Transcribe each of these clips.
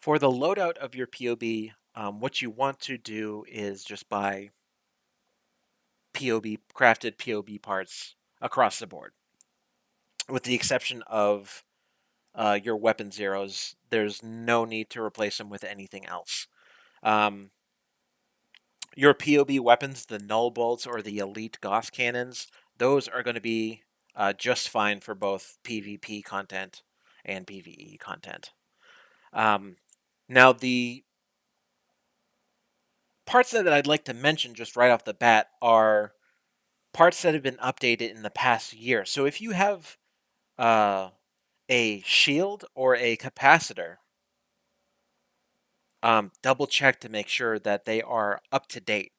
For the loadout of your POB, what you want to do is just buy POB crafted POB parts across the board, with the exception of your weapon zeros. There's no need to replace them with anything else. Um, your POB weapons, the null bolts or the elite Gauss cannons, those are going to be just fine for both PvP content and PvE content. Um, Now, the parts that I'd like to mention just right off the bat are parts that have been updated in the past year. So if you have uh, a shield or a capacitor, double check to make sure that they are up to date.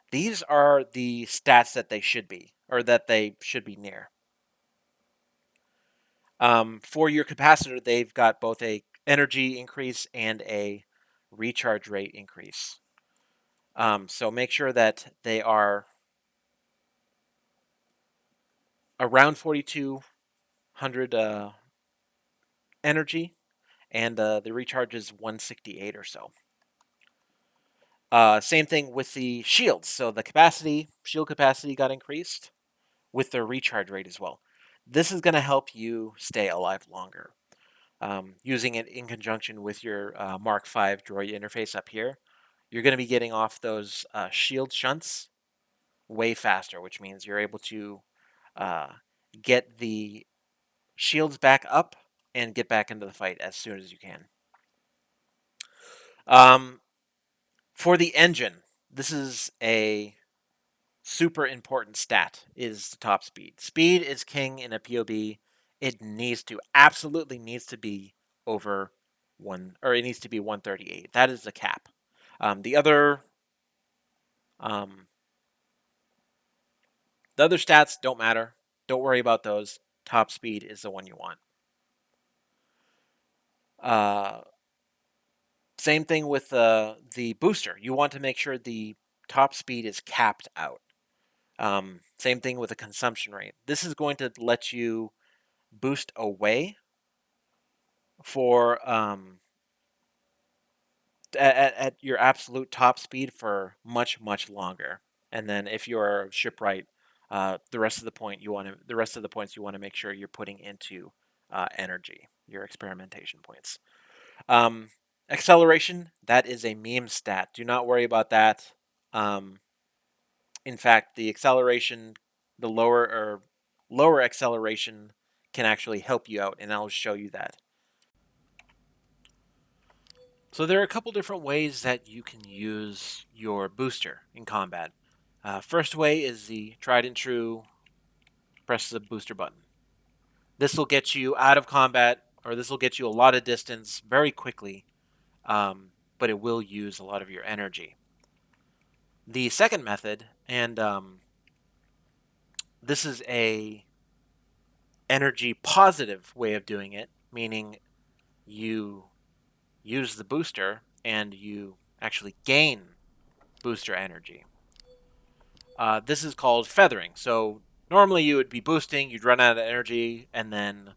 These are the stats that they should be, or that they should be near. For your capacitor, they've got both a energy increase and a recharge rate increase. So make sure that they are around 4200 energy, and the recharge is 168 or so. Same thing with the shields. So the shield capacity got increased with the recharge rate as well. This is going to help you stay alive longer. Using it in conjunction with your Mark V droid interface up here, you're going to be getting off those shield shunts way faster, which means you're able to uh, get the shields back up and get back into the fight as soon as you can. Um, for the engine, this is a super important stat, is the top speed. Speed is king in a POB. It absolutely needs to be over it needs to be 138. That is the cap. The other um, stats don't matter. Don't worry about those. Top speed is the one you want. Uh, Same thing with the booster. You want to make sure the top speed is capped out. Same thing with the consumption rate. This is going to let you boost away for at your absolute top speed for much longer. And then if you're shipwright, the rest of the points you want to make sure you're putting into energy, your experimentation points. Um, Acceleration, that is a meme stat. Do not worry about that. Um, in fact, the lower acceleration can actually help you out, and I'll show you that. So there are a couple different ways that you can use your booster in combat. First way is the tried and true press the booster button. This will get you out of combat, or this will get you a lot of distance very quickly, but it will use a lot of your energy. The second method, and this is a energy positive way of doing it, meaning you use the booster and you actually gain booster energy. This is called feathering. So normally you would be boosting, you'd run out of energy, and then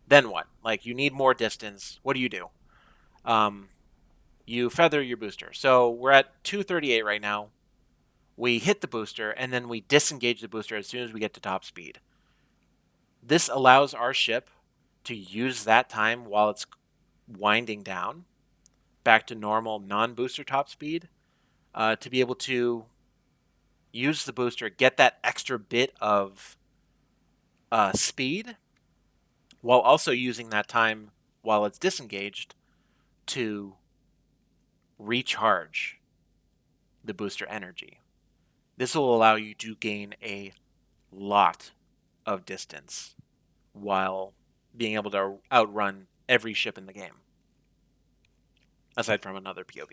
what? Like, you need more distance. What do? You feather your booster. So we're at 238 right now. We hit the booster, and then we disengage the booster as soon as we get to top speed. This allows our ship to use that time while it's winding down back to normal non-booster top speed, to be able to use the booster, get that extra bit of speed, while also using that time while it's disengaged to recharge the booster energy. This will allow you to gain a lot of distance while being able to outrun every ship in the game, aside from another POB.